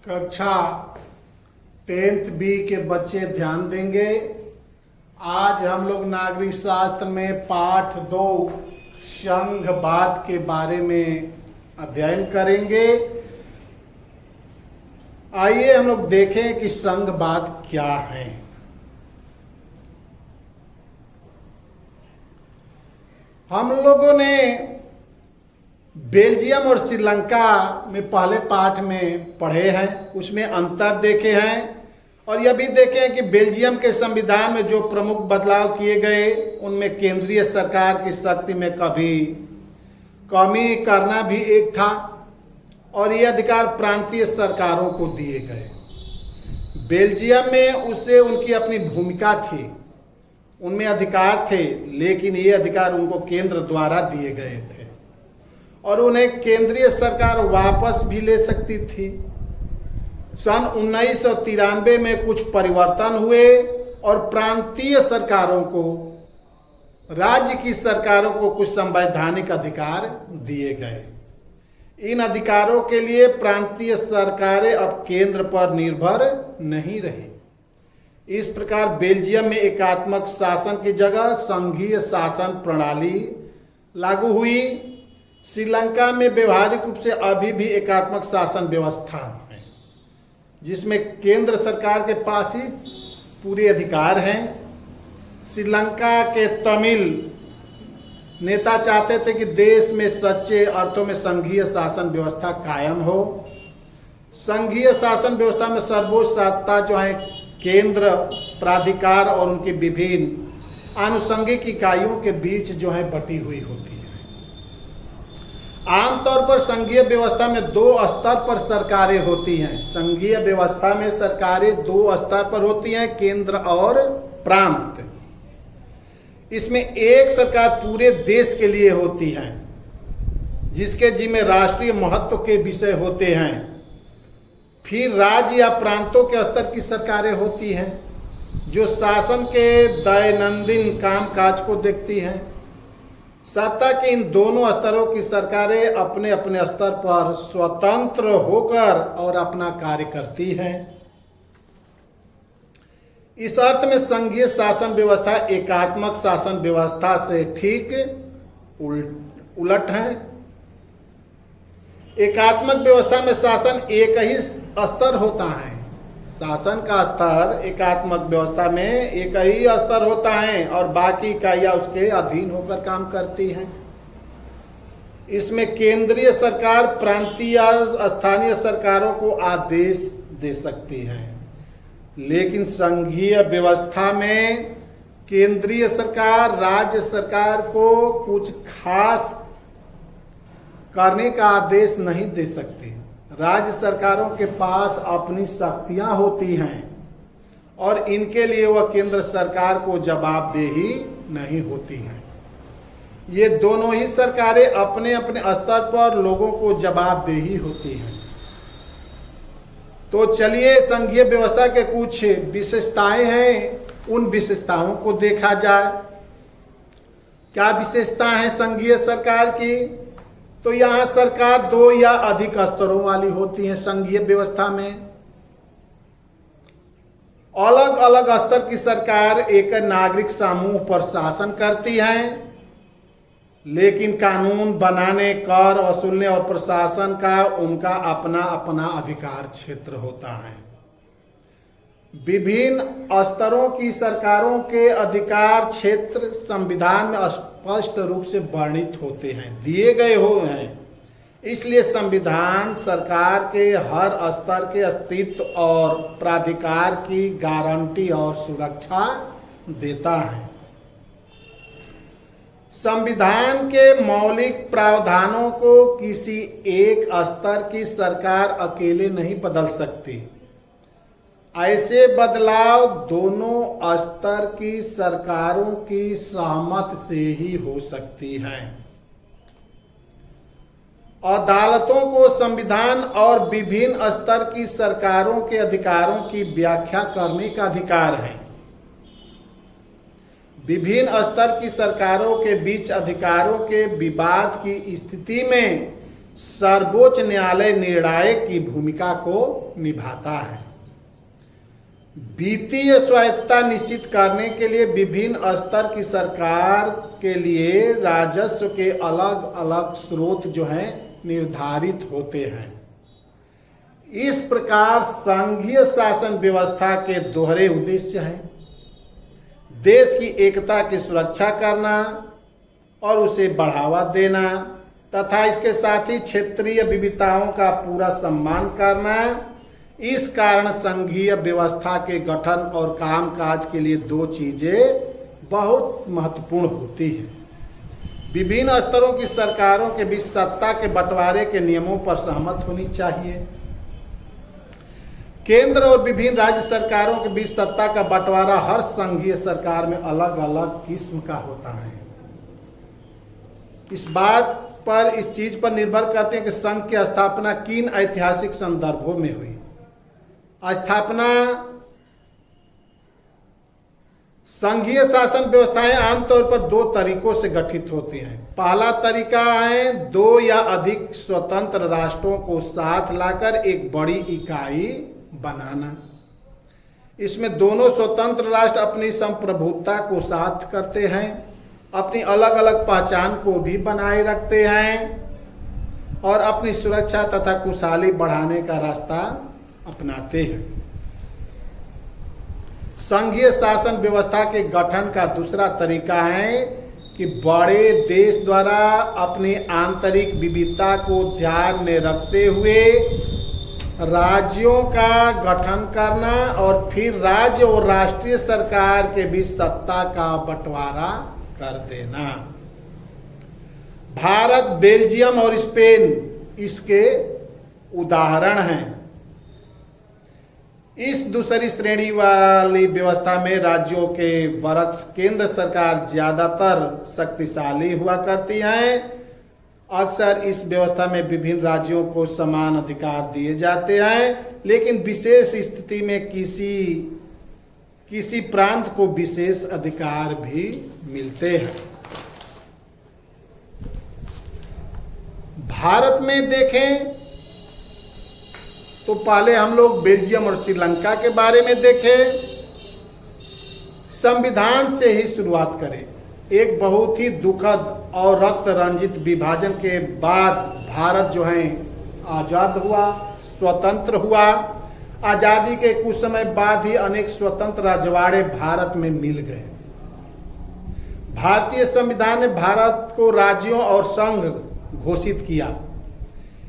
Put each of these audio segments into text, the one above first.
कक्षा 10th B के बच्चे ध्यान देंगे। आज हम लोग नागरिक शास्त्र में पाठ 2 संघवाद के बारे में अध्ययन करेंगे। आइए हम लोग देखें कि संघवाद क्या है। हम लोगों ने बेल्जियम और श्रीलंका में पहले पाठ में पढ़े हैं, उसमें अंतर देखे हैं और यह भी देखे हैं कि बेल्जियम के संविधान में जो प्रमुख बदलाव किए गए उनमें केंद्रीय सरकार की शक्ति में कभी कमी करना भी एक था और ये अधिकार प्रांतीय सरकारों को दिए गए। बेल्जियम में उससे उनकी अपनी भूमिका थी, उनमें अधिकार थे, लेकिन ये अधिकार उनको केंद्र द्वारा दिए गए थे और उन्हें केंद्रीय सरकार वापस भी ले सकती थी। सन 1993 में कुछ परिवर्तन हुए और प्रांतीय सरकारों को राज्य की सरकारों को कुछ संवैधानिक अधिकार दिए गए। इन अधिकारों के लिए प्रांतीय सरकारें अब केंद्र पर निर्भर नहीं रही। इस प्रकार बेल्जियम में एकात्मक शासन की जगह संघीय शासन प्रणाली लागू हुई। श्रीलंका में व्यवहारिक रूप से अभी भी एकात्मक शासन व्यवस्था है, जिसमें केंद्र सरकार के पास ही पूरे अधिकार हैं। श्रीलंका के तमिल नेता चाहते थे कि देश में सच्चे अर्थों में संघीय शासन व्यवस्था कायम हो। संघीय शासन व्यवस्था में सर्वोच्च सत्ता जो है केंद्र, प्राधिकार और उनकी विभिन्न आनुषंगिक इकाइयों के बीच जो है बटी हुई होती है। आमतौर पर संघीय व्यवस्था में 2 स्तर पर सरकारें होती हैं। संघीय व्यवस्था में सरकारें 2 स्तर पर होती हैं, केंद्र और प्रांत। इसमें एक सरकार पूरे देश के लिए होती है, जिसके जिम्मे राष्ट्रीय महत्व के विषय होते हैं। फिर राज्य या प्रांतों के स्तर की सरकारें होती हैं, जो शासन के दैनंदिन कामकाज को देखती हैं। सत्ता के इन दोनों स्तरों की सरकारें अपने अपने स्तर पर स्वतंत्र होकर और अपना कार्य करती हैं। इस अर्थ में संघीय शासन व्यवस्था एकात्मक शासन व्यवस्था से ठीक उलट है। एकात्मक व्यवस्था में शासन एक ही स्तर होता है। शासन का स्तर एकात्मक व्यवस्था में एक ही स्तर होता है और बाकी इकाइयां उसके अधीन होकर काम करती हैं। इसमें केंद्रीय सरकार प्रांतीय स्थानीय सरकारों को आदेश दे सकती है, लेकिन संघीय व्यवस्था में केंद्रीय सरकार राज्य सरकार को कुछ खास करने का आदेश नहीं दे सकती। राज्य सरकारों के पास अपनी शक्तियां होती हैं और इनके लिए वह केंद्र सरकार को जवाबदेही नहीं होती हैं। ये दोनों ही सरकारें अपने अपने स्तर पर लोगों को जवाबदेही होती हैं। तो चलिए संघीय व्यवस्था के कुछ विशेषताएं हैं, उन विशेषताओं को देखा जाए। क्या विशेषता है संघीय सरकार की? तो यहां सरकार 2 या अधिक स्तरों वाली होती है। संघीय व्यवस्था में अलग अलग स्तर की सरकार एक नागरिक समूह पर शासन करती है, लेकिन कानून बनाने, कर वसूलने और प्रशासन का उनका अपना अपना अधिकार क्षेत्र होता है। विभिन्न स्तरों की सरकारों के अधिकार क्षेत्र संविधान में स्पष्ट रूप से वर्णित होते हैं, दिए गए हैं। इसलिए संविधान सरकार के हर स्तर के अस्तित्व और प्राधिकार की गारंटी और सुरक्षा देता है। संविधान के मौलिक प्रावधानों को किसी एक स्तर की सरकार अकेले नहीं बदल सकती। ऐसे बदलाव दोनों स्तर की सरकारों की सहमति से ही हो सकती हैं। अदालतों को संविधान और विभिन्न स्तर की सरकारों के अधिकारों की व्याख्या करने का अधिकार है। विभिन्न स्तर की सरकारों के बीच अधिकारों के विवाद की स्थिति में सर्वोच्च न्यायालय निर्णायक की भूमिका को निभाता है। वित्तीय स्वायत्तता निश्चित करने के लिए विभिन्न स्तर की सरकार के लिए राजस्व के अलग अलग स्रोत जो हैं निर्धारित होते हैं। इस प्रकार संघीय शासन व्यवस्था के दोहरे उद्देश्य हैं: देश की एकता की सुरक्षा करना और उसे बढ़ावा देना तथा इसके साथ ही क्षेत्रीय विविधताओं का पूरा सम्मान करना। इस कारण संघीय व्यवस्था के गठन और कामकाज के लिए दो चीजें बहुत महत्वपूर्ण होती हैं। विभिन्न स्तरों की सरकारों के बीच सत्ता के बंटवारे के नियमों पर सहमत होनी चाहिए। केंद्र और विभिन्न राज्य सरकारों के बीच सत्ता का बंटवारा हर संघीय सरकार में अलग अलग किस्म का होता है। इस बात पर इस चीज पर निर्भर करते हैं कि संघ की स्थापना किन ऐतिहासिक संदर्भों में हुई। स्थापना संघीय शासन व्यवस्थाएं आमतौर पर दो तरीकों से गठित होती हैं। पहला तरीका है दो या अधिक स्वतंत्र राष्ट्रों को साथ लाकर एक बड़ी इकाई बनाना। इसमें दोनों स्वतंत्र राष्ट्र अपनी संप्रभुता को साथ करते हैं, अपनी अलग अलग पहचान को भी बनाए रखते हैं और अपनी सुरक्षा तथा खुशहाली बढ़ाने का रास्ता अपनाते हैं। संघीय शासन व्यवस्था के गठन का दूसरा तरीका है कि बड़े देश द्वारा अपनी आंतरिक विविधता को ध्यान में रखते हुए राज्यों का गठन करना और फिर राज्य और राष्ट्रीय सरकार के बीच सत्ता का बंटवारा कर देना। भारत, बेल्जियम और स्पेन इसके उदाहरण हैं। इस दूसरी श्रेणी वाली व्यवस्था में राज्यों के वर्ष केंद्र सरकार ज्यादातर शक्तिशाली हुआ करती हैं। अक्सर इस व्यवस्था में विभिन्न राज्यों को समान अधिकार दिए जाते हैं, लेकिन विशेष स्थिति में किसी प्रांत को विशेष अधिकार भी मिलते हैं। भारत में देखें तो पहले हम लोग बेल्जियम और श्रीलंका के बारे में देखें। संविधान से ही शुरुआत करें। एक बहुत ही दुखद और रक्त रंजित विभाजन के बाद भारत जो है आज़ाद हुआ, स्वतंत्र हुआ। आज़ादी के कुछ समय बाद ही अनेक स्वतंत्र रजवाड़े भारत में मिल गए। भारतीय संविधान ने भारत को राज्यों और संघ घोषित किया।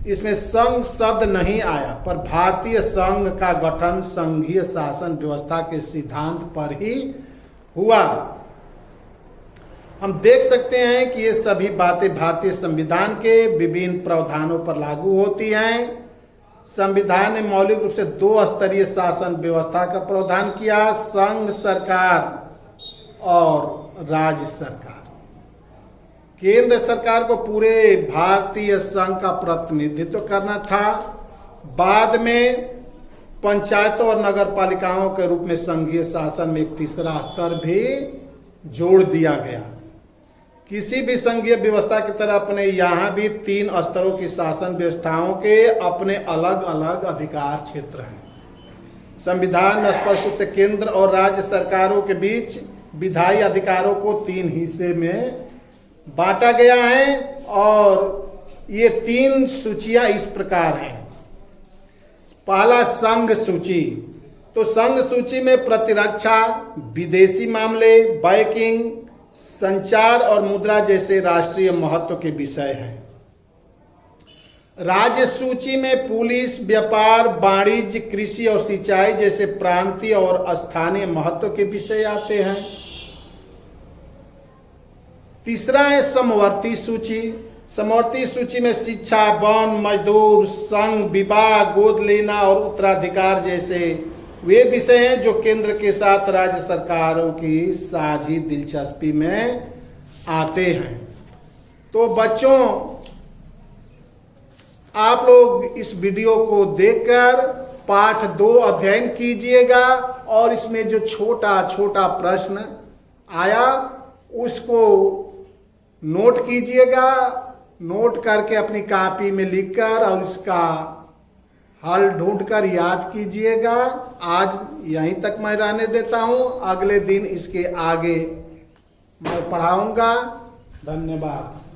इसमें संघ शब्द नहीं आया, पर भारतीय संघ का गठन संघीय शासन व्यवस्था के सिद्धांत पर ही हुआ। हम देख सकते हैं कि ये सभी बातें भारतीय संविधान के विभिन्न प्रावधानों पर लागू होती हैं। संविधान ने मौलिक रूप से दो स्तरीय शासन व्यवस्था का प्रावधान किया: संघ सरकार और राज्य सरकार। केंद्र सरकार को पूरे भारतीय संघ का प्रतिनिधित्व करना था। बाद में पंचायतों और नगर पालिकाओं के रूप में संघीय शासन में एक तीसरा स्तर भी जोड़ दिया गया। किसी भी संघीय व्यवस्था की तरह अपने यहाँ भी तीन स्तरों की शासन व्यवस्थाओं के अपने अलग अलग अधिकार क्षेत्र हैं। संविधान में स्पष्ट रूप से केंद्र और राज्य सरकारों के बीच विधायी अधिकारों को तीन हिस्से में बांटा गया है और ये तीन सूचियां इस प्रकार हैं। पहला संघ सूची। तो संघ सूची में प्रतिरक्षा, विदेशी मामले, बैंकिंग, संचार और मुद्रा जैसे राष्ट्रीय महत्व के विषय हैं। राज्य सूची में पुलिस, व्यापार, वाणिज्य, कृषि और सिंचाई जैसे प्रांतीय और स्थानीय महत्व के विषय आते हैं। तीसरा है समवर्ती सूची। समवर्ती सूची में शिक्षा, वन, मजदूर, संघ, विवाह, गोद लेना और उत्तराधिकार जैसे वे विषय हैं जो केंद्र के साथ राज्य सरकारों की साझी दिलचस्पी में आते हैं। तो बच्चों, आप लोग इस वीडियो को देखकर पाठ 2 अध्ययन कीजिएगा और इसमें जो छोटा छोटा प्रश्न आया उसको नोट कीजिएगा नोट करके अपनी कॉपी में लिखकर और उसका हल ढूंढकर याद कीजिएगा। आज यहीं तक मैं रहने देता हूँ, अगले दिन इसके आगे मैं पढ़ाऊँगा। धन्यवाद।